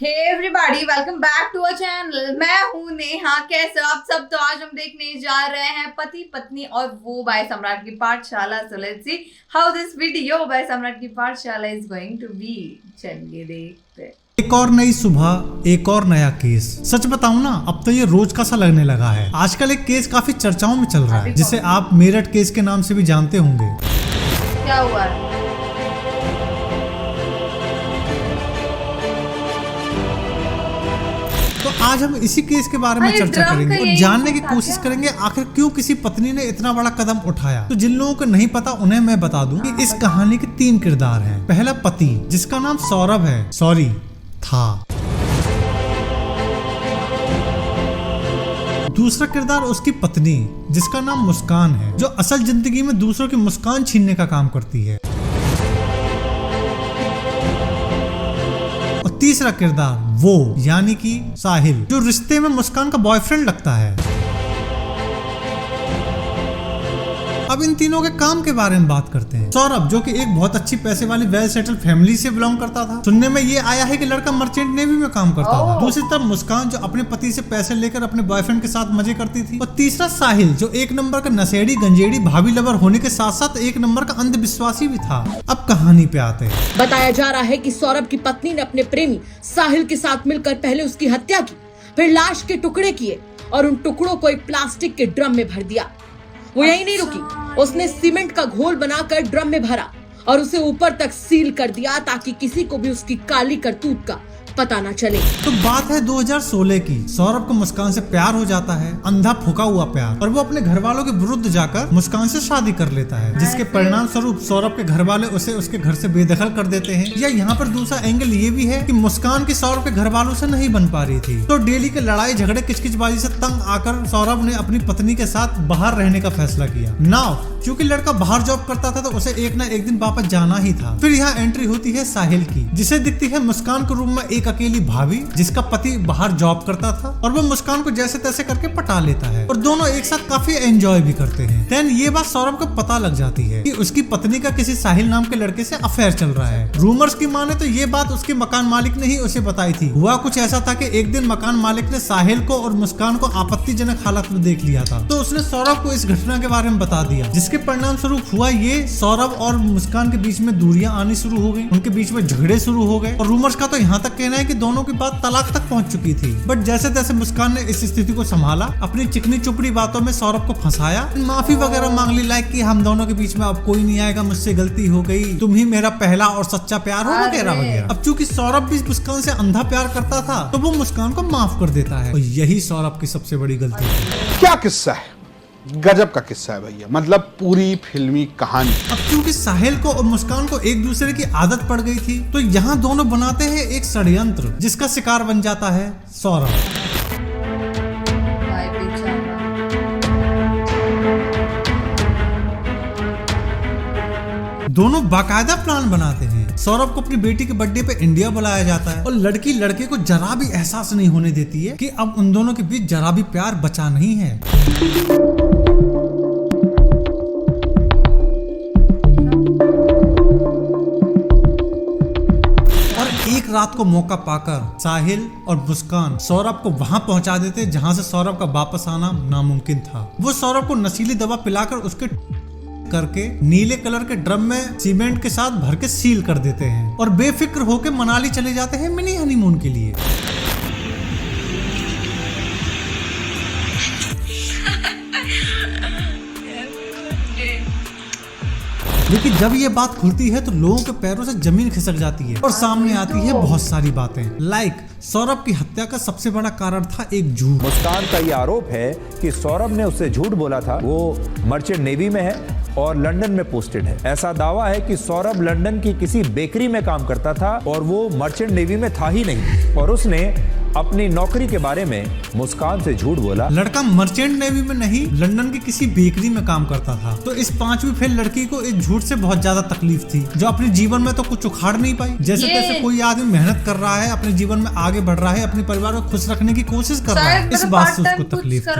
Hey everybody, welcome back to our channel. मैं हूं नेहा। कैसे हो आप सब? तो आज हम देखने जा रहे हैं पति पत्नी और वो bye Samrat ki Pathshala. So let's see how this video by Samrat ki पाठशाला इज गोइंग टू बी। चलिए देखते हैं। एक और नई सुबह, एक और नया केस। सच बताऊं ना, अब तो ये रोज का सा लगने लगा है। आजकल एक केस काफी चर्चाओं में चल रहा है, जिसे आप मेरठ केस के नाम से भी जानते होंगे। क्या हुआ? तो आज हम इसी केस के बारे में चर्चा करेंगे और जानने की कोशिश करेंगे आखिर क्यों किसी पत्नी ने इतना बड़ा कदम उठाया। तो जिन लोगों को नहीं पता उन्हें मैं बता दूं कि इस कहानी के 3 किरदार हैं। पहला पति, जिसका नाम सौरभ है, सॉरी था। दूसरा किरदार उसकी पत्नी, जिसका नाम मुस्कान है, जो असल जिंदगी में दूसरों की मुस्कान छीनने का काम करती है। और तीसरा किरदार वो, यानी कि साहिल, जो रिश्ते में मुस्कान का बॉयफ्रेंड लगता है। अब इन तीनों के काम के बारे में बात करते हैं। सौरभ, जो कि एक बहुत अच्छी पैसे वाली वेल सेटल फैमिली से बिलोंग करता था। सुनने में ये आया है कि लड़का मर्चेंट नेवी में काम करता था। दूसरी तरफ मुस्कान, जो अपने पति से पैसे लेकर अपने बॉयफ्रेंड के साथ मजे करती थी। और तीसरा साहिल, जो एक नंबर का नशेड़ी गंजेड़ी भाभी लवर होने के साथ साथ एक नंबर का अंधविश्वासी भी था। अब कहानी पे आते हैं। बताया जा रहा है कि सौरभ की पत्नी ने अपने प्रेमी साहिल के साथ मिलकर पहले उसकी हत्या की, फिर लाश के टुकड़े किए और उन टुकड़ों को एक प्लास्टिक के ड्रम में भर दिया। वो यही नहीं रुकी, उसने सीमेंट का घोल बनाकर ड्रम में भरा और उसे ऊपर तक सील कर दिया ताकि किसी को भी उसकी काली करतूत का पता ना चले। तो बात है 2016 की। सौरभ को मुस्कान से प्यार हो जाता है, अंधा फुका हुआ प्यार, और वो अपने घर वालों के विरुद्ध जाकर मुस्कान से शादी कर लेता है, जिसके परिणाम स्वरूप सौरभ के घर वाले उसे उसके घर से बेदखल कर देते हैं। या यहाँ पर दूसरा एंगल ये भी है कि मुस्कान की सौरभ के घर वालों से नहीं बन पा रही थी, तो डेली के लड़ाई झगड़े किचकिचबाजी से तंग आकर सौरभ ने अपनी पत्नी के साथ बाहर रहने का फैसला किया। नाउ क्योंकि लड़का बाहर जॉब करता था, तो उसे एक ना एक दिन वापस जाना ही था। फिर यहाँ एंट्री होती है साहिल की, जिसे दिखती है मुस्कान के रूम में एक अकेली भाभी, जिसका पति बाहर जॉब करता था, और वो मुस्कान को जैसे तैसे करके पटा लेता है और दोनों एक साथ काफी एंजॉय भी करते हैं। देन ये बात सौरभ को पता लग जाती है कि उसकी पत्नी का किसी साहिल नाम के लड़के से अफेयर चल रहा है। रूमर्स की माने तो ये बात उसके मकान मालिक ने ही उसे बताई थी। हुआ कुछ ऐसा था कि एक दिन मकान मालिक ने साहिल को और मुस्कान को आपत्तिजनक हालत में देख लिया था, तो उसने सौरभ को इस घटना के बारे में बता दिया, जिसके परिणाम स्वरूप हुआ ये, सौरभ और मुस्कान के बीच में दूरियां आनी शुरू हो गई, उनके बीच में झगड़े शुरू हो गए, और रूमर्स का तो यहाँ तक कहना है कि दोनों की बात तलाक तक पहुंच चुकी थी। बट जैसे तैसे मुस्कान ने इस स्थिति को संभाला, अपनी चिकनी चुपड़ी बातों में सौरभ को फंसाया, माफी वगैरह मांग ली, लाइक कि हम दोनों के बीच में अब कोई नहीं आएगा, मुझसे गलती हो गई, तुम ही मेरा पहला और सच्चा प्यार हो, वगैरह वगैरह। अब चूंकि सौरभ भी मुस्कान से अंधा प्यार करता था, तो वो मुस्कान को माफ कर देता है, और यही सौरभ की सबसे बड़ी गलती है। क्या किस्सा है, गजब का किस्सा है भैया, मतलब पूरी फिल्मी कहानी। अब क्योंकि साहिल को और मुस्कान को एक दूसरे की आदत पड़ गई थी, तो यहाँ दोनों बनाते हैं एक षड्यंत्र, जिसका शिकार बन जाता है सौरभ। दोनों बाकायदा प्लान बनाते हैं। सौरभ को अपनी बेटी के बर्थडे पे इंडिया बुलाया जाता है, और लड़की लड़के को जरा भी एहसास नहीं होने देती है कि अब उन दोनों के बीच जरा भी प्यार बचा नहीं है। और एक रात को मौका पाकर साहिल और मुस्कान सौरभ को वहां पहुंचा देते जहां से सौरभ का वापस आना नामुमकिन था। वो सौरभ को नशीली दवा पिलाकर उसके करके नीले कलर के ड्रम में सीमेंट के साथ भर के सील कर देते हैं, और बेफिक्र होकर मनाली चले जाते हैं मिनी हनीमून के लिए। लेकिन जब ये बात खुलती है तो लोगों के पैरों से जमीन खिसक जाती है और सामने आती है बहुत सारी बातें। लाइक सौरभ की हत्या का सबसे बड़ा कारण था एक झूठ। मुस्कान का ये आरोप है कि सौरभ ने उससे झूठ बोला था। वो मर्चेंट नेवी में है और लंदन में पोस्टेड है। ऐसा दावा है कि सौरभ लंदन की किसी बेकरी में काम करता था और वो मर्चेंट नेवी में था ही नहीं, और उसने अपनी नौकरी के बारे में मुस्कान से झूठ बोला। लड़का मर्चेंट नेवी में नहीं, लंदन की किसी बेकरी में काम करता था। तो इस 5वीं फेल लड़की को इस झूठ से बहुत ज्यादा तकलीफ थी, जो अपने जीवन में तो कुछ उखाड़ नहीं पाई। जैसे तैसे कोई आदमी मेहनत कर रहा है, अपने जीवन में आगे बढ़ रहा है, अपने परिवार को खुश रखने की कोशिश कर रहा है, इस बात से उसको तकलीफ थी।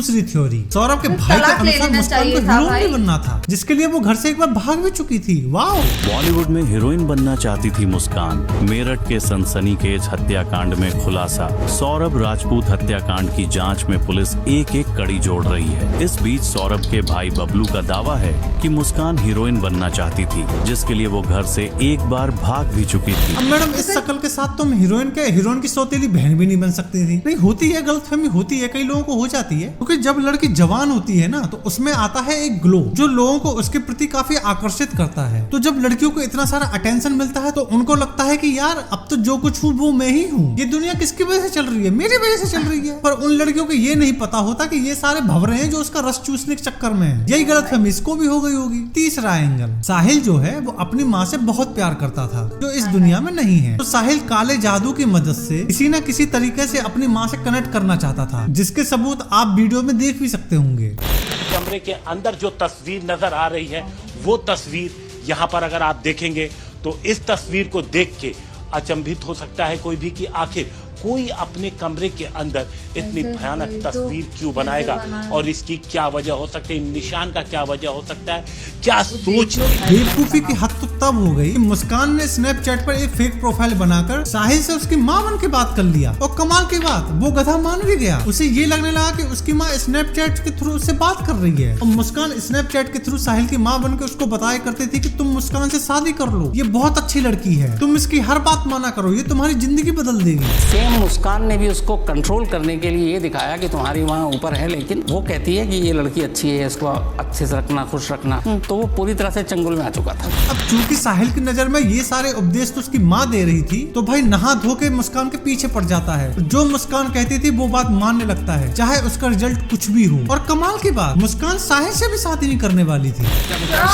दूसरी थ्योरी, सौरभ के भाई के तलाक ले अनुसार लेना मुस्कान को चाहिए था हीरोइन भाई। भी बनना था, जिसके लिए वो घर से एक बार भाग भी चुकी थी। वाह, बॉलीवुड में हीरोइन बनना चाहती थी मुस्कान। मेरठ के सनसनीखेज हत्याकांड में खुलासा, सौरभ राजपूत हत्याकांड की जांच में पुलिस एक एक कड़ी जोड़ रही है। इस बीच सौरभ के भाई बबलू का दावा है कि मुस्कान हीरोइन बनना चाहती थी, जिसके लिए वो घर से एक बार भाग भी चुकी थी। अब मैडम इस शक्ल के साथ तुम हीरोइन की सौतेली बहन भी नहीं बन सकती थी। नहीं होती है, गलतफहमी होती है, कई लोगों को हो जाती है, क्योंकि जब लड़की जवान होती है ना तो उसमें आता है एक ग्लो जो लोगों को उसके प्रति काफी आकर्षित करता है। तो जब लड़कियों को इतना सारा अटेंशन मिलता है तो उनको लगता है कि यार अब तो जो कुछ हूँ वो मैं ही हूँ, ये दुनिया किसकी वजह से चल रही है, मेरी वजह से चल रही है। पर उन लड़कियों को ये नहीं पता होता कि ये सारे भंवरे हैं जो उसका रस चूसने के चक्कर में है। यही गलतफहमी इसको भी हो गई होगी। तीसरा एंगल, साहिल जो है वो अपनी माँ से बहुत प्यार करता था जो इस दुनिया में नहीं है। तो साहिल काले जादू की मदद से किसी न किसी तरीके से अपनी माँ से कनेक्ट करना चाहता था, जिसके सबूत आप वीडियो में देख भी सकते होंगे। कमरे के अंदर जो तस्वीर नजर आ रही है वो तस्वीर यहाँ पर अगर आप देखेंगे तो इस तस्वीर को देख के अचंभित हो सकता है कोई भी कि आखिर कोई अपने कमरे के अंदर इतनी भयानक तस्वीर क्यों बनाएगा और इसकी क्या वजह हो सकती है, निशान का क्या वजह हो सकता है, क्या सोच। बेवकूफी की हद तो तब हो गई कि मुस्कान ने स्नैपचैट पर एक फेक प्रोफाइल बनाकर साहिल से उसकी मां बन के बात कर लिया, और कमाल की बात वो गधा मान भी गया। उसे ये लगने लगा कि उसकी माँ स्नैपचैट के थ्रू उससे बात कर रही है, और मुस्कान स्नैपचैट के थ्रू साहिल की माँ बन के उसको बताया करती थी कि तुम मुस्कान से शादी कर लो, ये बहुत अच्छी लड़की है, तुम इसकी हर बात माना करो, ये तुम्हारी जिंदगी बदल देगी। मुस्कान ने भी उसको कंट्रोल करने के लिए ये दिखाया कि तुम्हारी माँ ऊपर है, लेकिन वो कहती है कि ये लड़की अच्छी है, इसको अच्छे से रखना, खुश रखना। तो वो पूरी तरह से चंगुल में आ चुका था। अब चूंकि साहिल की नजर में ये सारे उपदेश तो उसकी माँ दे रही थी, तो भाई नहा धो के मुस्कान के पीछे पड़ जाता है। जो मुस्कान कहती थी वो बात मानने लगता है, चाहे उसका रिजल्ट कुछ भी हो। और कमाल की बात, मुस्कान साहिल से भी शादी नहीं करने वाली थी।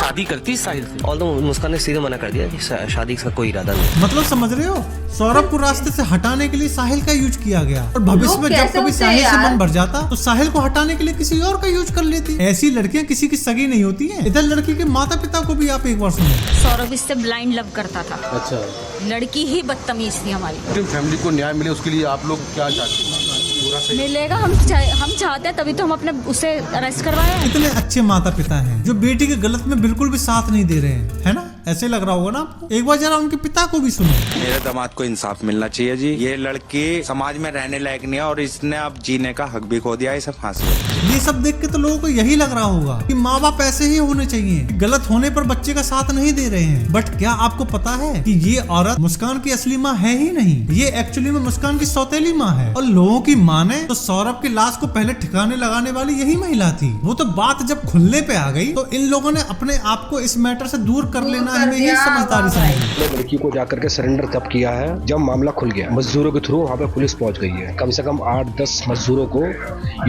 शादी करती साहिल से, और तो मुस्कान ने सीधे मना कर दिया कि शादी का कोई इरादा नहीं। मतलब समझ रहे हो, सौरभ को रास्ते से हटाने के लिए साहिल का यूज किया गया, और भविष्य में जब कभी साहिल से मन भर जाता तो साहिल को हटाने के लिए किसी और का यूज कर लेती। ऐसी लड़कियां किसी की सगी नहीं होती हैं। इधर लड़की के माता पिता को भी आप एक बार सुनो। सौरभ इससे ब्लाइंड लव करता था। अच्छा, लड़की ही बदतमीज थी हमारी। फैमिली को न्याय मिले उसके लिए आप लोग क्या चाहते हैं? मिलेगा, हम चाहते हैं, तभी तो हम अपने उसे अरेस्ट करवाए। इतने अच्छे माता पिता हैं जो बेटी के गलत में बिल्कुल भी साथ नहीं दे रहे हैं, है ना? ऐसे लग रहा होगा ना आपको? एक बार जरा उनके पिता को भी सुनो। मेरे दामाद को इंसाफ मिलना चाहिए जी, ये लड़की समाज में रहने लायक नहीं है और इसने अब जीने का हक भी खो दिया, इसे फांसी। ये सब देख के तो लोगों को यही लग रहा होगा कि माँ बाप ऐसे ही होने चाहिए, गलत होने पर बच्चे का साथ नहीं दे रहे हैं। बट क्या आपको पता है कि ये औरत मुस्कान की असली माँ है ही नहीं, ये एक्चुअली में मुस्कान की सौतेली माँ है। और लोगों की माने तो सौरभ की लाश को पहले ठिकाने लगाने वाली यही महिला थी। वो तो बात जब खुलने पे आ गई तो इन लोगों ने अपने आप को इस मैटर से दूर कर लेना हमें ही समझदारी समझी। लड़की को जाकर के सरेंडर तब किया है जब मामला खुल गया। मजदूरों के थ्रू वहाँ पे पुलिस पहुँच गई है, कम से कम 8-10 मजदूरों को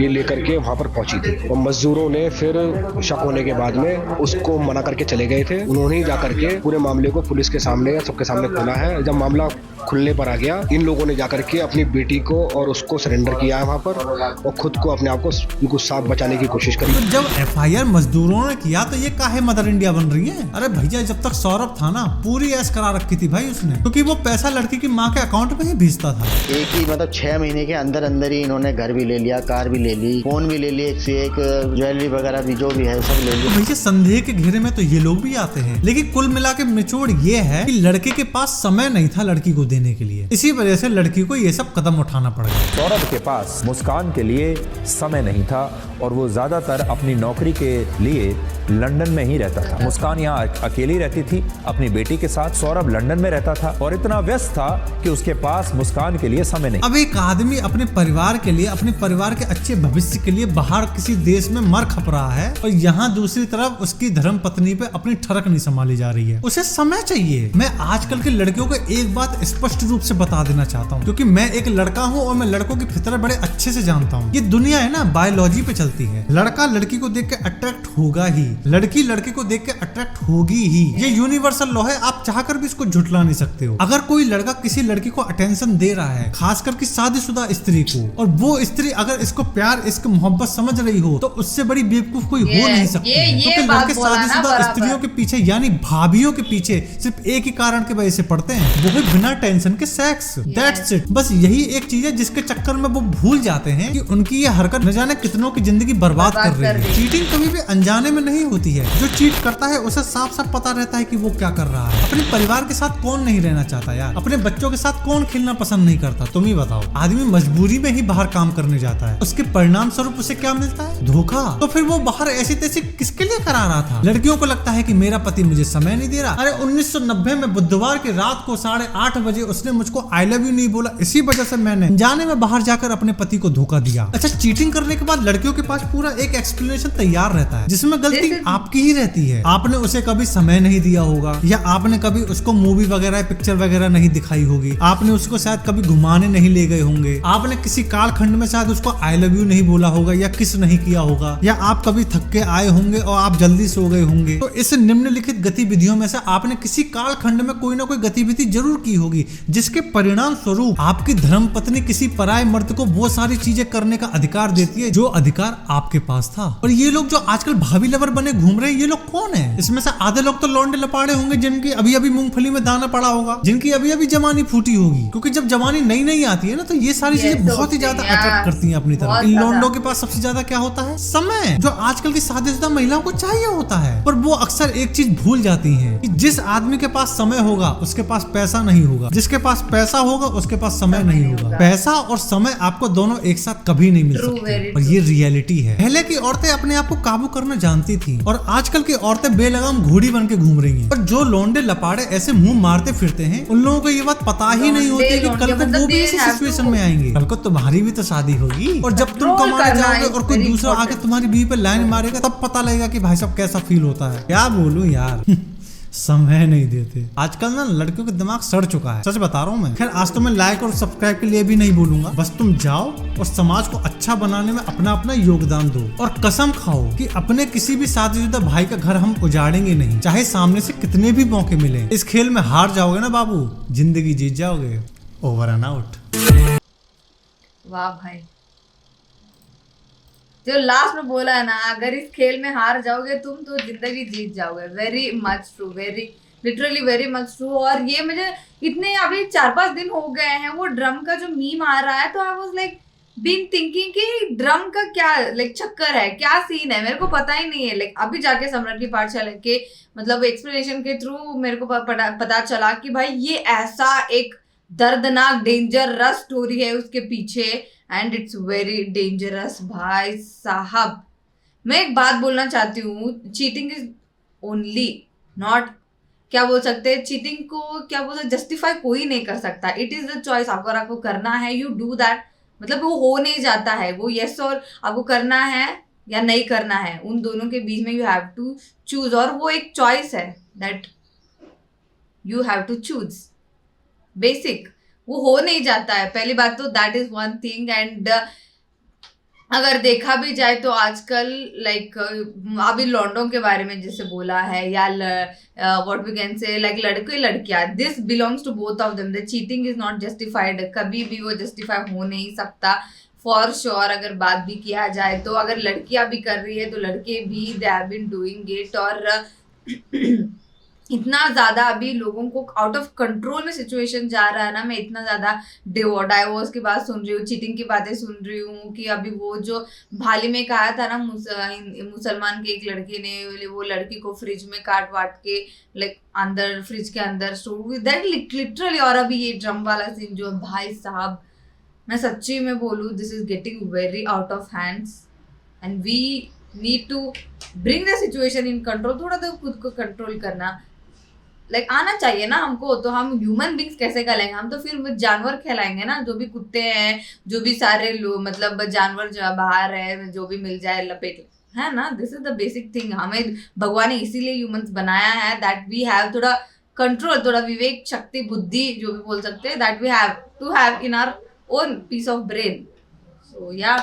ये लेकर के वहाँ पर पहुंची थी। और मजदूरों ने फिर शक होने के बाद में उसको मना करके चले गए थे। उन्होंने ही जाकर के पूरे मामले को पुलिस के सामने सबके सामने खोला है। जब मामला खुलने पर आ गया, इन लोगों ने जाकर के अपनी बेटी को और उसको सरेंडर किया है वहाँ पर, और खुद को अपने आप को बिल्कुल साफ बचाने की कोशिश करी। तो जब FIR मजदूरों ने किया तो ये काहे मदर इंडिया बन रही है? अरे भैया, जब तक सौरभ था ना पूरी ऐश करा रखी थी भाई उसने, क्योंकि वो पैसा लड़की की माँ के अकाउंट में ही भेजता था। एक ही मतलब 6 महीने के अंदर अंदर ही इन्होंने घर भी ले लिया, कार भी ले ली, फोन भी ले ली, एक से एक ज्वेलरी वगैरह भी जो भी है सब ले लिया। तो भैया संदेह के घेरे में तो ये लोग भी आते हैं, लेकिन कुल मिला के निचोड़ ये है कि लड़के के पास समय नहीं था लड़की को देने के लिए, इसी वजह से लड़की को ये सब कदम उठाना पड़ गया। सौरभ के पास मुस्कान के लिए समय नहीं था और वो ज्यादातर अपनी नौकरी के लिए लंदन में ही रहता था। मुस्कान यहाँ अकेली रहती थी अपनी बेटी के साथ। सौरभ लंदन में रहता था और इतना व्यस्त था कि उसके पास मुस्कान के लिए समय नहीं। अब एक आदमी अपने परिवार के लिए, अपने परिवार के अच्छे भविष्य के लिए बाहर किसी देश में मर खप रहा है, और यहाँ दूसरी तरफ उसकी धर्म पत्नी पे अपनी ठरक नहीं संभाली जा रही है। उसे समय चाहिए। मैं आजकल के लड़कियों को एक बात स्पष्ट रूप से बता देना चाहता हूँ, क्योंकि मैं एक लड़का हूँ और मैं लड़कों की फितरत बड़े अच्छे से जानता हूँ। ये दुनिया है ना, बायोलॉजी पे चलती है। लड़का लड़की को देख के अट्रैक्ट होगा ही, लड़की लड़के को देख के अट्रैक्ट होगी ही। ये ये यूनिवर्सल लॉ है, आप चाहकर भी इसको झुठला नहीं सकते हो। अगर कोई लड़का किसी लड़की को अटेंशन दे रहा है, खासकर कि शादीशुदा स्त्री को, और वो स्त्री अगर इसको प्यार, इसको मोहब्बत समझ रही हो, तो उससे बड़ी बेवकूफ कोई हो नहीं सकती। क्योंकि लड़के शादीशुदा स्त्रियों के पीछे यानी भाभियों के पीछे सिर्फ एक ही कारण की वजह से पड़ते हैं, वो है बिना टेंशन के सेक्स। That's it. बस यही एक चीज है जिसके चक्कर में वो भूल जाते हैं कि उनकी ये हरकत न जाने कितनों की जिंदगी बर्बाद कर रही है। चीटिंग कभी भी अनजाने में नहीं होती है। जो चीट करता है उसे साफ साफ पता रहता है कि वो क्या कर रहा है। अपने परिवार के साथ कौन नहीं रहना चाहता यार? अपने बच्चों के साथ कौन खेलना पसंद नहीं करता? तुम ही बताओ। आदमी मजबूरी में ही बाहर काम करने जाता है, उसके परिणाम स्वरूप उसे क्या मिलता है? धोखा। तो फिर वो बाहर ऐसी तैसी किसके लिए करा रहा था? लड़कियों को लगता है कि मेरा पति मुझे समय नहीं दे रहा। अरे 1990 में बुधवार की रात को 8:30 बजे उसने मुझको आई लव यू नहीं बोला, इसी वजह से मैंने जाने में बाहर जाकर अपने पति को धोखा दिया। अच्छा, चीटिंग करने के बाद लड़कियों के पास पूरा एक एक्सप्लेनेशन तैयार रहता है जिसमें गलती आपकी ही रहती है। आपने उसे कभी समय नहीं दिया होगा, या आपने कभी उसको मूवी वगैरह पिक्चर वगैरह नहीं दिखाई होगी, आपने उसको शायद कभी घुमाने नहीं ले गए होंगे, आपने किसी कालखंड में शायद उसको आई लव यू नहीं बोला होगा या किस नहीं किया होगा, या आप कभी थक के आए होंगे और आप जल्दी सो गए होंगे। तो इस निम्नलिखित गतिविधियों में से आपने किसी कालखंड में कोई ना कोई गतिविधि जरूर की होगी जिसके परिणाम स्वरूप आपकी धर्मपत्नी किसी पराये मर्द को वो सारी चीजें करने का अधिकार देती है जो अधिकार आपके पास था। और ये लोग जो आजकल भाभी लवर बने घूम रहे हैं, ये लोग कौन है? इसमें से आधे लोग तो लौंडे लपाड़े होंगे जिनकी अभी अभी मूंगफली में दाना पड़ा होगा, जिनकी अभी अभी जवानी फूटी होगी। क्योंकि जब जवानी नई नई आती है ना, तो ये सारी चीजें बहुत ही ज्यादा अट्रैक्ट करती हैं अपनी तरफ। इन लौंडों के पास सबसे ज्यादा क्या होता है? समय, जो आजकल की शादीशुदा महिलाओं को चाहिए होता है। पर वो अक्सर एक चीज भूल जाती हैं कि जिस आदमी के पास समय होगा उसके पास पैसा नहीं होगा, जिसके पास पैसा होगा उसके पास समय नहीं होगा। पैसा और समय आपको दोनों एक साथ कभी नहीं मिल सकते, और ये रियलिटी है। पहले की औरतें अपने आप को काबू करना जानती थी, और आजकल की औरतें बेलगाम घोड़ी बन के घूम रही हैं। और जो लौंडे लपाड़े ऐसे मुंह मारते फिरते हैं, उन लोगों को ये बात पता ही नहीं होती कि कल को वो भी इसी सिचुएशन में आएंगे। कल को तुम्हारी भी तो शादी होगी, और जब तुम कमाने जाओगे और कोई दूसरा आके तुम्हारी बीवी पे लाइन मारेगा, तब पता लगेगा कि भाई साहब कैसा फील होता है। क्या बोलूं यार समय नहीं देते आजकल ना, लड़कियों का दिमाग सड़ चुका है, सच बता रहा हूँ मैं। खैर, आज तो मैं लाइक और सब्सक्राइब के लिए भी नहीं बोलूंगा, बस तुम जाओ और समाज को अच्छा बनाने में अपना अपना योगदान दो, और कसम खाओ कि अपने किसी भी शादीशुदा भाई का घर हम उजाड़ेंगे नहीं, चाहे सामने से कितने भी मौके मिले। इस खेल में हार जाओगे ना बाबू, जिंदगी जीत जाओगे। Over and out. वाह भाई, जो लास्ट में बोला है ना, अगर इस खेल में हार जाओगे तुम तो जिंदगी जीत जाओगे। Very much true, very literally very much true. और ये मुझे इतने अभी 4-5 दिन हो गए हैं वो ड्रम का जो मीम आ रहा है, तो I was like been thinking कि ड्रम का क्या लाइक चक्कर है, क्या सीन है, मेरे को पता ही नहीं है। लाइक अभी जाके सम्राट की पाठशाला के मतलब एक्सप्लेनेशन के थ्रू मेरे को पता चला कि भाई ये ऐसा एक दर्दनाक डेंजरस स्टोरी है उसके पीछे, एंड इट्स वेरी डेंजरस भाई साहब। मैं एक बात बोलना चाहती हूँ, चीटिंग इज ओनली नॉट, क्या बोल सकते हैं, चीटिंग को क्या बोल सकते, जस्टिफाई कोई नहीं कर सकता। इट इज द चॉइस, अगर आपको करना है यू डू दैट, मतलब वो हो नहीं जाता है, वो यस और आपको करना है या नहीं करना है, उन दोनों के बीच में यू हैव टू चूज, और वो एक चॉइस है that you have to choose. Basic वो हो नहीं जाता है, पहली बात तो that is one thing. And अगर देखा भी जाए तो आजकल लाइक अभी लॉन्डों के बारे में जैसे बोला है, या what we can say like लड़के लड़कियां, this belongs to both of them. The cheating is not justified, कभी भी वो जस्टिफाई हो नहीं सकता फॉर श्योर। अगर बात भी किया जाए तो अगर लड़कियां भी कर रही है तो लड़के भी they have been doing it. और इतना ज़्यादा अभी लोगों को आउट ऑफ कंट्रोल में सिचुएशन जा रहा है ना, मैं इतना ज़्यादा डाइवोर्स की बात सुन रही हूँ, चीटिंग की बातें सुन रही हूँ कि अभी वो जो भाली में कहा था ना मुसलमान के एक लड़के ने वो लड़की को फ्रिज में काट वाट के लाइक अंदर फ्रिज के अंदर स्टोर दैट लिटरली। और अभी ये ड्रम वाला सीन जो भाई साहब, मैं सच्ची में बोलूँ, this is getting very out of hands and we need to bring the situation in control. थोड़ा तो खुद को कंट्रोल करना लाइक आना चाहिए ना हमको, तो हम ह्यूमन बींग्स कैसे कहलाएंगे, हम तो फिर जानवर कहलाएंगे ना, जो भी कुत्ते हैं, जो भी सारे लोग मतलब जानवर जो बाहर है, जो भी मिल जाए लपेट, है ना। This is the basic thing. हमें भगवान ने इसीलिए ह्यूमंस बनाया है दैट वी हैव थोड़ा कंट्रोल, थोड़ा विवेक शक्ति बुद्धि जो भी बोल सकते हैं, that we have to have in our own piece of brain. So yeah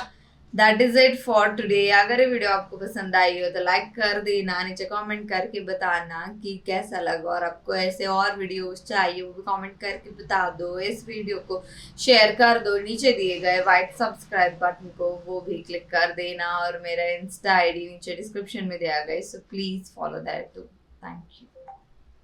that is it for today. अगर ये वीडियो आपको पसंद आई हो तो लाइक कर देना, नीचे कमेंट करके बताना कि कैसा लगा, और आपको ऐसे और वीडियोस चाहिए वो भी कमेंट करके बता दो। इस वीडियो को शेयर कर दो, नीचे दिए गए व्हाइट सब्सक्राइब बटन को वो भी क्लिक कर देना, और मेरा इंस्टा आईडी नीचे डिस्क्रिप्शन में दिया गया, so please follow that too. Thank you.